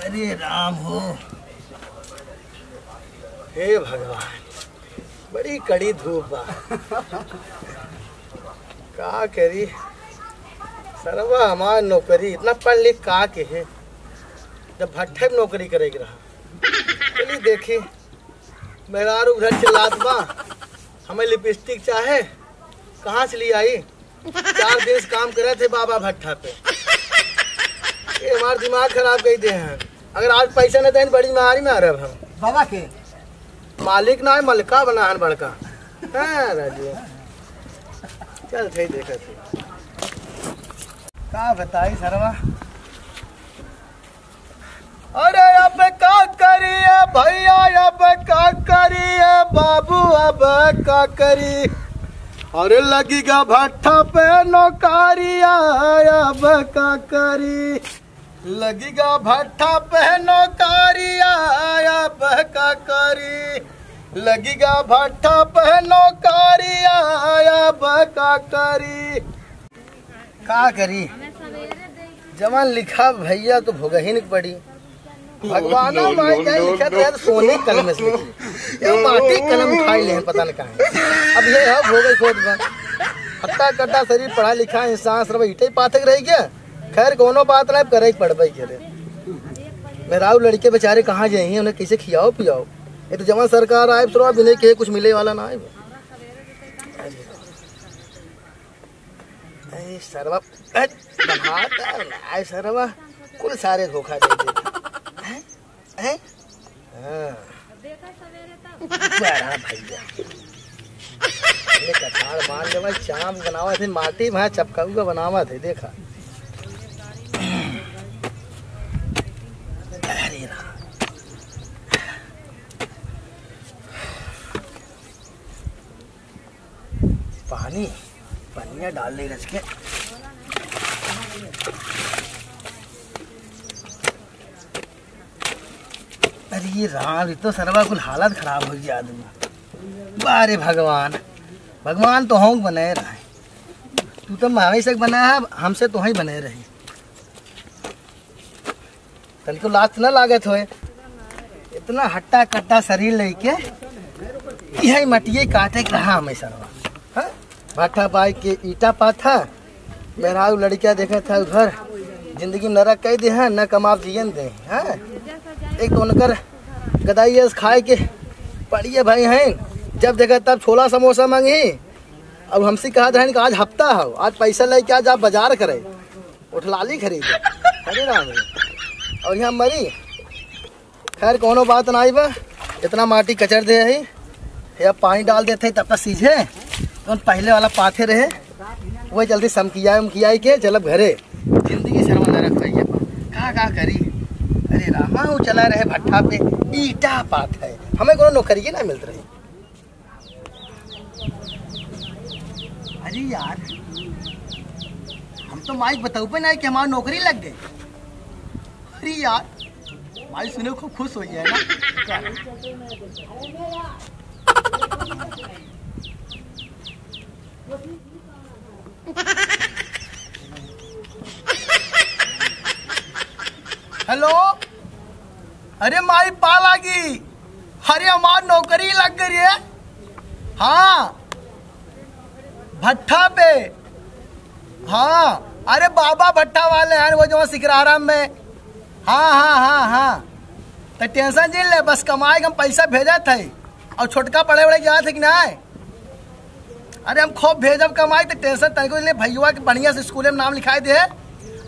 अरे राम हो, हे भगवान, बड़ी कड़ी धूप बा। का करी सरवा, हमार नौकरी इतना पढ़ लिख का के है, जब भट्ठे में नौकरी करेगी रहा। चलिए देखी मेहरारू घर चिल्लात बा, हमें लिपस्टिक चाहे, कहाँ से ले आई? 4 दिन से काम कर रहे थे बाबा भट्ठा पे। ये हमारा दिमाग खराब कर दे हैं। अगर आज पैसा नहीं दें बड़ी बीमारी में आ रहे हम। बाबा के मालिक ना है, मलका बना है बड़का। हाँ राजू, चल थे देखा थे का बताई सरवा। अरे अब का करिए भैया, अब का करिए बाबू, अब का करी। अरे लगेगा भट्ठा पे नौकरिया, अब का करी। लगेगा भट्ठा पे नौकरिया, अब का करी। लगेगा भट्ठा पे नौकरिया, अब का करी। का करी जवान लिखा भैया तो भोगा ही नहीं पड़ी। भगवान लिखा तो सोने कलम से लिखी, ये माटी कलम उठाई ले पता नहीं कहाँ। अब ये है भोगा खोद में हट्टा कट्टा शरीर पढ़ा लिखा इंसान सब इटे पाथक रही क्या। खैर कोनो बात नहीं, करे पढ़बई करे। मेहरारू लड़के बेचारे कहाँ जाए, उन्हें कैसे खियाओ पियाओ। ये तो जवान सरकार आए सर बिना के कुछ मिले वाला ना है। सरवा सरवा कुल सारे धोखा दे देता है। भैया कछाड़ मान ले, चाम बनावा थे माटी में चपकाऊ बनावा थे देखा। पानी पनिया डाल ले रच के। अरे ये राम, तो सरवा कुल हालत खराब हो गया आदमी। बारे भगवान, भगवान तो हम बनाए रहे, तू तो हमें से बनाया है, हमसे तो ही बने रही। तल को लात न लागत होए, इतना हट्टा कट्टा शरीर लेके यही मटिए काटे के रहा हमें सरवा। भट्ठा पाई के ईटा पाथा, मेहरारू लड़किया देखा था उधर, जिंदगी नरक कह दे हैं, न कमाब जियन दे हैं। एक तो उनकर गदाई खाए के पड़िए भाई हैं, जब देखा तब छोला समोसा मांगी। अब हमसे कहा था कि आज हफ्ता हो, आज पैसा लेके आज आप बाजार करे, उठलाली खरीदे। अरे राम, और यहाँ मरी। खैर कोनो बात ना आई बा, इतना माटी कचर दे है, या पानी डाल देते तब तक सीझे। तो पहले वाला पाथे रहे वही जल्दी समकिया के चलब घरे। जिंदगी शर्मा नरक भैया का करी। अरे रामा, वो चला रहे भट्ठा पे ईटा पाथ है, हमें कोनो नौकरी ना मिलती रही। अरे यार, हम तो माइक बताऊ पे ना कि हमारी नौकरी लग गई। अरे यार, माइक सुने खूब खुश हो गया ना। हेलो, अरे माई पा लागी, अरे हमार नौकरी लग गई है। हाँ भट्ठा पे, हाँ अरे बाबा भट्ठा वाले हैं वो जो सिकराराम में। हाँ हाँ हाँ हाँ, तो टेंशन जिन ले, बस कमाए हम पैसा भेजा थे। और छोटका पढ़े बड़े गया थे कि ना। अरे हम खूब भेजब कमाई, तो टेंशन तनिको ले। भैया के बढ़िया से स्कूल में नाम लिखाई दे,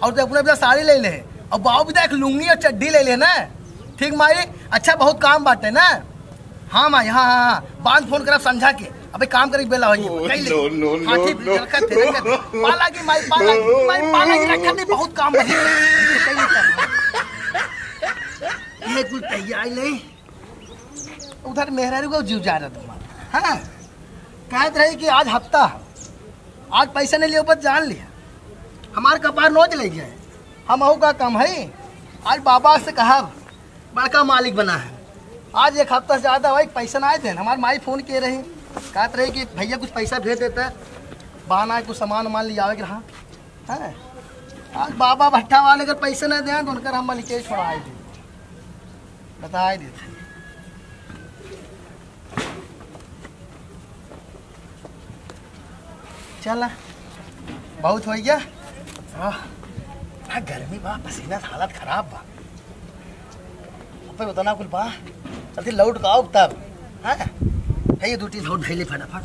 और तो अपने साड़ी ले ले, और बाबू भी देख लुंगी और चड्डी ले लेना। ठीक माई, अच्छा बहुत काम बाटे ना। हाँ माई, हाँ हाँ हाँ, बांध फोन करब समझा के। अबे काम करे बेला होई पालागी माई, पालागी रखत नहीं, बहुत काम बनी। ये कुल तैयार ले, उधर मेहरारू को जीव जा रहा तुम्हारा। हाँ कहत रही कि आज हफ्ता, आज पैसा नहीं लिया ऊपर जान लिया, हमारे कपार नोच ले गए। हम अहू का काम है, आज बाबा से कहा बड़का मालिक बना है। आज एक हफ्ता से ज़्यादा भाई पैसा ना आए थे। हमारे माई फ़ोन किए रही, कहते रहे कि भैया कुछ पैसा भेज देता है, बहाना कुछ सामान वामान ले आवे। हाँ है, आज बाबा भट्ठा वाले अगर पैसे न दें तो उनकर हम लिखे छोड़ाए थे। बता देते। चल बहुत हो गया। गर्मी बा, पसीना से हालत खराब बा। बता ना कुल बा, चलते लौट का आओ तब। है ये दूटी लौट भेली फटाफट।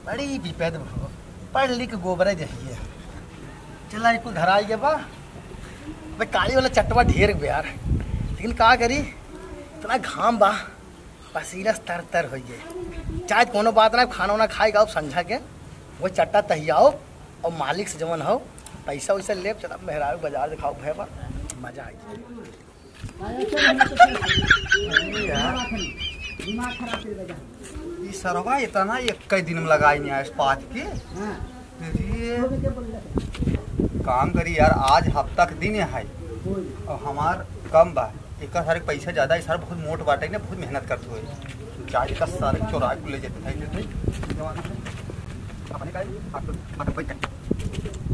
बड़ी विपद भो, पढ़ लिख गोबर जहिए। चला एक घर आ गया बा। भाई काली वाला चटवा ढेर गया यार, लेकिन का करी, इतना घाम बा, पसीना तर तर हो गए। चाहे कोनो बात ना, खाना वाना खाएगा समझा के वो चट्टा तहियाओ और मालिक से जमन हो पैसा वैसा ले चला मेहरारू बाजार दिखाओ भय पर मजा आ गया। सरवा इतना एक कई दिन में लगाई नहीं इस बात के। काम करी यार, आज हफ्ता के दिन है और हमार कम बा, एक सारे पैसा ज्यादा है, सर बहुत मोट बाटे ना, बहुत मेहनत करते हुए चाय का सारे चोरा को ले जाते थे। अपने का आप भाई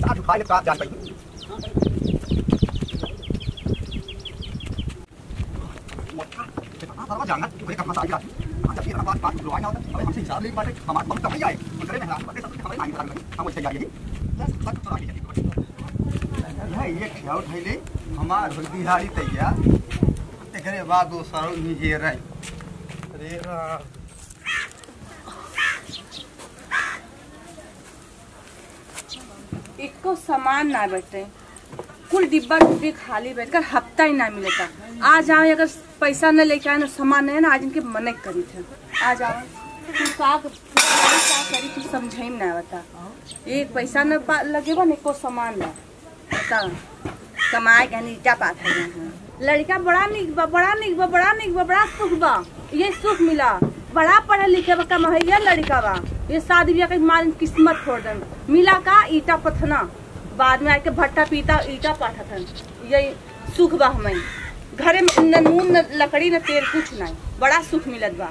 आज खा ले का जान भाई सरवा जाना कोई काम सारी आज ये बात बात लो आया होता, हमसे हिसाब ले बाटे हमारे बहुत कम जाए करे मेहनत बाटे सब हमारे आगे हम उससे जाइए बस बात चोरा के है। ये खेल थैले हमार बिहारी तैयार तेरे बाद दो सारो निजे रहे। अरे राम इको सामान ना बैठे, कुल डिब्बा डुब्बी खाली बैठकर हफ्ता ही ना मिलेगा। आ जाओ, अगर पैसा न लेके आए ना, सामान नहीं ना, आज इनके मन करी थे। आ जाओ तू का करी, तू समझे ना बता। एक पैसा न लगेगा ना, एको सामान ना बता। कमाए के नीचा पात है लड़का बड़ा निक बा, बड़ा निक बा, बड़ा निक बा, बड़ा सुख बा, ये सुख मिला। बड़ा पढ़े लिखे बा, कमाइया लड़का बा, ये शादी ब्याह का माल किस्मत छोड़ दन। मिला का ईटा पथना, बाद में आके भट्टा पीता ईटा पाठन, यही सुख बा। हमें घरे में न नून न लकड़ी न तेल कुछ नहीं, बड़ा सुख मिलत बा।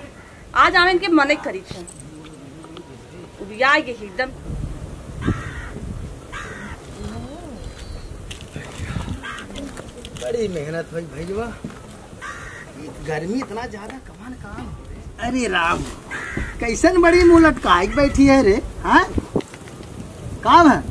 आज आवे इनके मने करी थे उबिया ये एकदम। बड़ी मेहनत हुई भैया, गर्मी इतना ज्यादा कमान काम। अरे राम कैसन बड़ी मुँह लटकाई बैठी है रे। हाँ काम है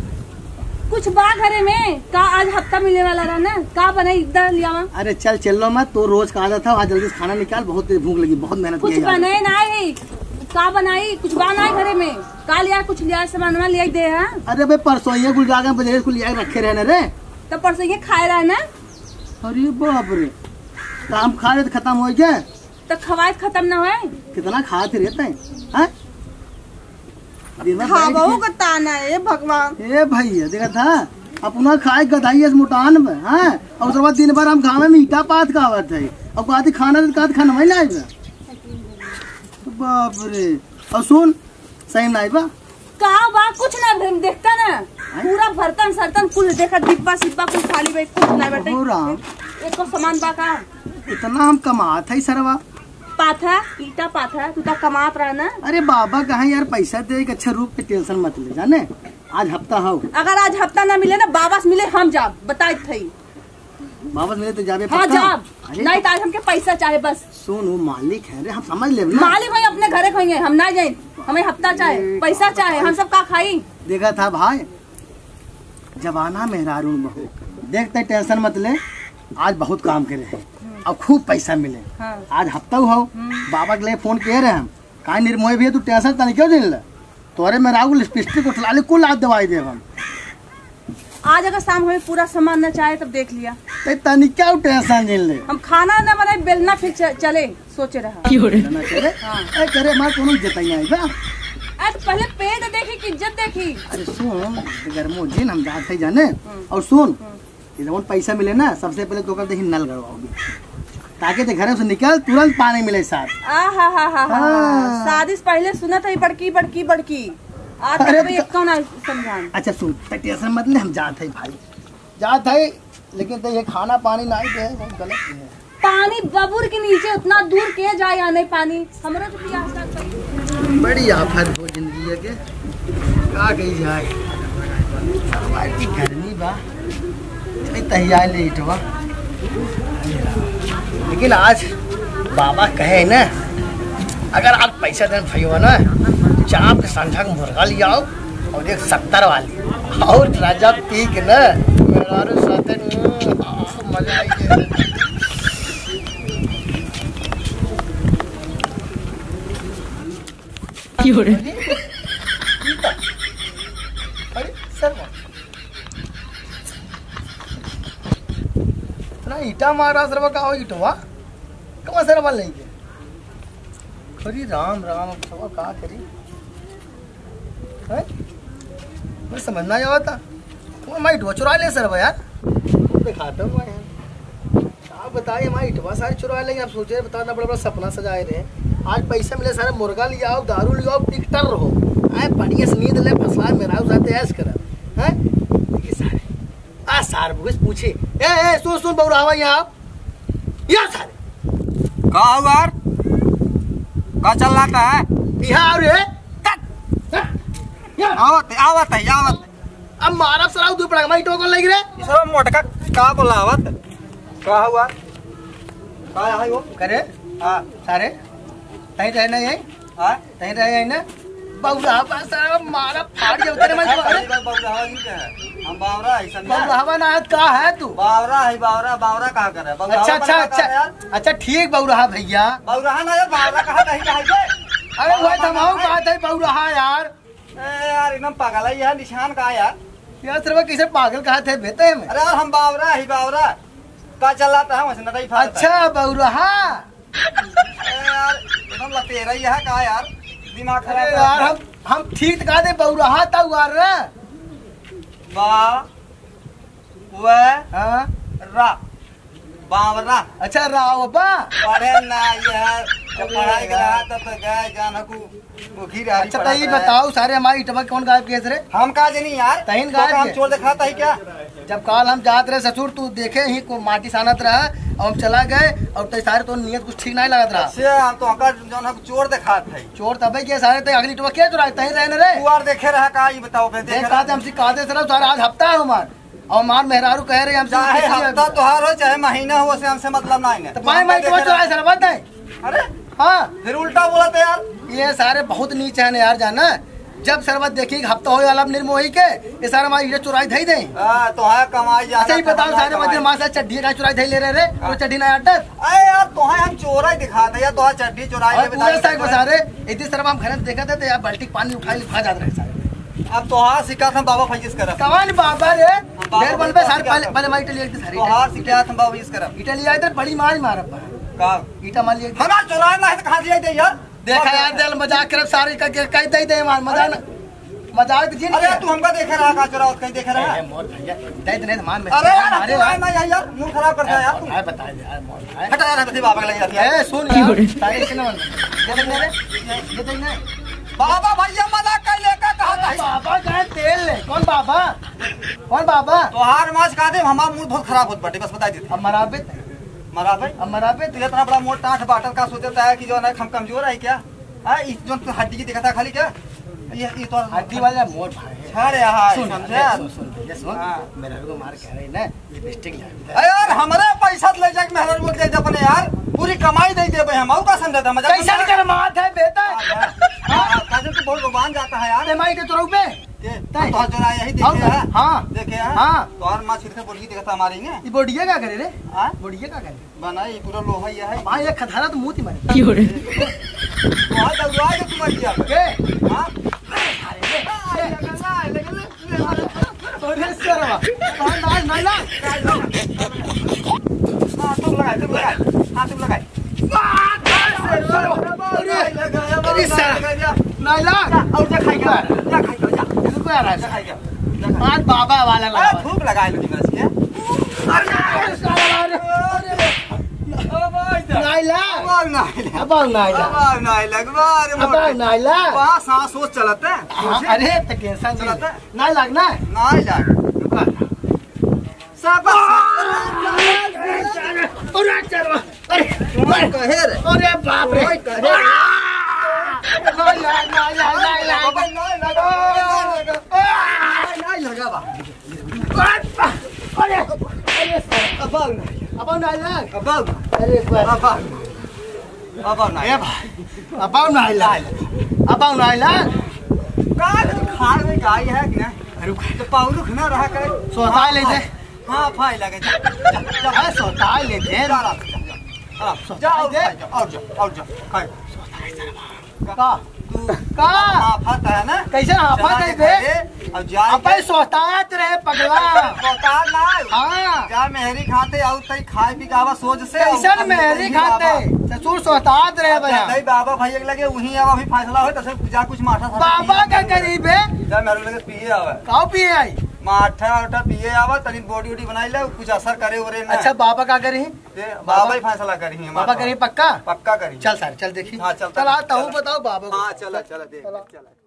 कुछ बा घरे में का, आज हफ्ता मिलने वाला रहा ना, का बनाई इधर लिया। अरे चल चलो मत, तो रोज का आदत था। आज जल्दी से खाना निकाल, बहुत भूख लगी, बहुत मेहनत कुछ बनाए ना है, का बनाई कुछ बना है घरे में, का लिया कुछ लिया सामान लिया दे है। अरे भाई परसों ये गुल गागा बजे को लिया रखे रहने रे, तो परसों ये खाए रहा ना। अरे बाप रे, काम खा रहे तो खत्म हो गया, तो खवाए खत्म ना हुए। कितना खाते रहते हैं। भगवान ए भैया देखा था अपना खाए गधाई मुटान में। हाँ और उसके बाद दिन भर हम खावे मीठा पात खावत है, और कहती खाना तो खाना वही ना बाप रे। और सुन सही ना बा का बा कुछ ना देखता ना, पूरा बर्तन सर्तन कुल देखा, डिब्बा सिब्बा कुल खाली बैठ कुछ ना बैठे। एक तो सामान बा का, इतना हम कमात है सरवा पाथा ईटा पाथा, तू तो कमात रहा ना। अरे बाबा कहाँ यार पैसा दे, एक अच्छा रूप पे टेंशन मत ले, जाने आज हफ्ता हो। अगर आज हफ्ता ना मिले ना, बाबा से मिले हम जाब, बताए थे बाबा से मिले तो जाबे। हाँ जाब, नहीं तो आज हमके पैसा चाहे बस। सुन वो मालिक है रे, हम समझ ले ना। मालिक होंगे अपने घरे खाएंगे, हम ना जाए, हमें हफ्ता चाहे, पैसा चाहे, हम सब का खाई। देखा था भाई जवाना मेहरारू बहू, देखते टेंशन मत ले, आज बहुत काम करे हैं और खूब पैसा मिले। हाँ। आज हफ्ता हो, बाबा के लिए फोन किए रहे हम, कहा निर्मोह भी है, तू टेंशन तनी क्यों दिन ले, तोरे मेहरारू लिपस्टिक उठला ले, कुल आज दवाई दे हम। आज अगर शाम हमें पूरा सामान न चाहे तब देख लिया, तो तनी क्या टेंशन दिन ले, हम खाना न बनाए बेलना फिर चले सोचे रहा। हाँ। करे मार कोनो जताई नहीं बा। आज पहले पेट देखी कि इज्जत देखी। अरे सुन गर्मो दिन हम जाते जाने, और सुन जब पैसा मिले ना, सबसे पहले तो कर नल गड़वाओगी, ताकि ते घर से निकल तुरंत पानी मिले साथ। शादी से पहले सुना था बड़की बड़की बड़की, आज कौन समझान। अच्छा सुन टेंशन मत ले, हम जाते भाई जाते है, लेकिन तो ये खाना पानी नहीं दे, बहुत गलत है। पानी बबूर के नीचे उतना दूर के जाए या नहीं पानी, हमरो तो प्यास लगता। बड़ी आफत हो जिंदगी है के का कही जाए, गर्मी बा तैयार ले इटवा। लेकिन आज बाबा कहे ना, अगर आप पैसा देने भैया ना, चाप के संझा का मुर्गा ले आओ और एक 70 वाली और राजा पी के ना मेरा साथे मजा आई। अरे सर ना ईटा मारा सरवा का हो ईटवा कहाँ सरवा लेंगे। खरी राम राम सरवा का करी है मैं समझना ही आता वो मैं ईटवा चुरा ले सरवा यार दिखाता हूँ यार। क्या बताइए हमारी ईटवा सारी चुरा लेंगे। आप सोचे बताना बड़ा बड़ा सपना सजाए रहे। आज पैसे मिले सारे मुर्गा ले आओ दारू ले आओ टिकटर रहो आए बढ़िया से नींद ले फसला मेरा उसाते ऐश कर हैं सारे आ सार बुस पूछे ए सुन सुन बउरावा यहाँ यहाँ सारे का यार का चल रहा है यहाँ आओ रे आवत है अब मारा सराउ दू पड़ा मैं टोकन लग रे इस मोटका का बोलावत का हुआ का है वो करे हां सारे तही रहना है हां तही रहे ना बउरावा सारा मारा फाड़ के उतरे मैं बउरावा नहीं है हम बावरा है समझा बउरावा ना का है तू बावरा है बावरा कहां कर है अच्छा ठीक बउराहा भैया बावरा ना यार बावरा कहां नहीं कहां अरे वो थमाओ बात है बउराहा यार यार एकदम पागल है यार निशान का यार सिर्फ किसे पागल कहा थे बेटे में। अरे यार हम बावरा का चलाता है वैसे नहीं फाड़ अच्छा बउराहा यार एकदम लतेरा ही है का यार दिमाग खराब यार हम ठीक कहा दे बउराहा ता यार रे बा व हां रा बावरा अच्छा रावबा पढ़े ना यार जब पढ़ाई कर रहा तब तो गए जान को मुखी रहा। अच्छा तो ये बताओ सारे हमारी इटवा कौन गायब किए रे हम का जनी यार तहीन गायब हम चोर दिखाता ही क्या जब काल हम जात रहे ससुर तू देखे ही को माटी सानत रहा और हम चला गए और तो सारे तो नियत कुछ ठीक नहीं लगत रहा से हम तो अंका जोन हम चोर दिखात है चोर तबे के सारे तो अगली इटवा क्या चुराए तही रहने रे कुआर देखे रहा का ये बताओ बे देख का हमसे कादे सर सारा आज हफ्ता है हमार और मार मेहरारू कह रहे हमसे चाहे हफ्ता तोहार हो चाहे महीना हो से हमसे मतलब नहीं है तो मैं इटवा चुराए सर बात है। अरे हाँ फिर उल्टा बोला था यार ये सारे बहुत नीच है यार जाना जब सरबत देखी हफ्ता हो वाला निर्मोही के ये सारे हमारी हीरे चुराई थई दे तो है कमाई जाना। अच्छा ही बताओ सारे मध्य मां से चड्डी का चुराई थई ले रहे और चड्डी ना अटक अरे यार तो है हम चोरा दिखाते यार तो चड्डी चुराई ले पूरे साइड सारे इतनी तरफ हम घर देखा थे तो यार बाल्टी पानी उठा लिखा जाते रहे सारे। अब तो हां शिकायत हम बाबा फैजिस करब कमान बाबा रे देर बल पे सारे पहले मैं इटली एक सारे तो हां शिकायत हम बाबा फैजिस करब इटली आए तो बड़ी मार मारब का ईटा मार लिए हमारा चुराए ना है तो कहां दिया दे यार देखा यार दिल मजाक करब सारे का कह दे दे मार मजा ना मजाक जी अरे तू हमका देखे रहा का चुराओ कहीं देखे रहा मोर भैया दे दे मान में अरे यार ना यार मुंह खराब करता है यार तू बता दे यार मोर भाई हटा यार बता बाबा लग जाती है ए सुन यार सारे से ना ये देख ना बाबा भैया मजाक कर लेका कहा था बाबा का तेल ले कौन बाबा तो हार मास का दे हमारा मूड बहुत खराब होत बाटे बस बता दे अब मराबे तू इतना बड़ा मोटा आठ बाटल का सोचता है कि जो है हम कमजोर है क्या हां इस जो हड्डी की देखा था खाली क्या ये तो हड्डी वाला मोर भाई है। अरे यार समझे सुन भैया सुन मेरे को मार कह रही ना लिपस्टिक ला अरे यार हमारे पैसा ले जाके मेहनत बोल दे अपने यार पूरी कमाई दे दे भाई हम का समझा था मजा कैसा कर मात है बेटा हां काजल तो बहुत रोबान जाता है यार ते माई के तोरा पे तो जो यही देखे है हां देखे है हां तो और मां छिड़के बोली देखा था हमारी ने ये बोडिया क्या करे रे हां बोडिया क्या करे बनाई पूरा लोहा ही है भाई ये खधारा तो मुंह ही मारे तो आज दलवा के तुम किया के हां अरे सरवा ना ना हां तुम लगाए तुम लगाए अरे सर नाला और जा खाएगा जा खाएगा जा इसको यार जा खाएगा आज बाबा वाला लगा धूप लगाए लो जिमरस के नाइला वहाँ सांस सोच चलता है अरे तो कैंसर चलता है ना लगना है नहीं लग सब अरे बाप रे नहीं लगा अरे अरे अब अब नाइला अब अरे अब नहीं ए भाई अब नाइला का खाड़ में गाय है कि नहीं रुक तो पाउलुख ना रहा करे सोता लेते हां फाई लगे जा सोता लेते जा और जा खाए का का आफत है ना कैसे आफत है बे अब जा अपन सोतात रहे पगला सोता ना हां जा मेहरी खाते आउ तई खाए पी गावा सोच से कैसन मेहरी खाते ससुर सोतात रहे भैया नहीं बाबा भैया के लगे वही अब अभी फैसला हो तो जा कुछ माठा बाबा का करीब है जा मेरे लगे पिए आवे काऊ पिए आई माठा उठा पिए आवा तनी बॉडी वॉडी बनाई ले कुछ असर करे ओरे ना अच्छा बाबा का करी बाबा ही फैसला करी बाबा करी पक्का पक्का करी चल सर चल देखी हाँ, चल चल आता हूँ बताओ बाबा को। हाँ चला चला देख चला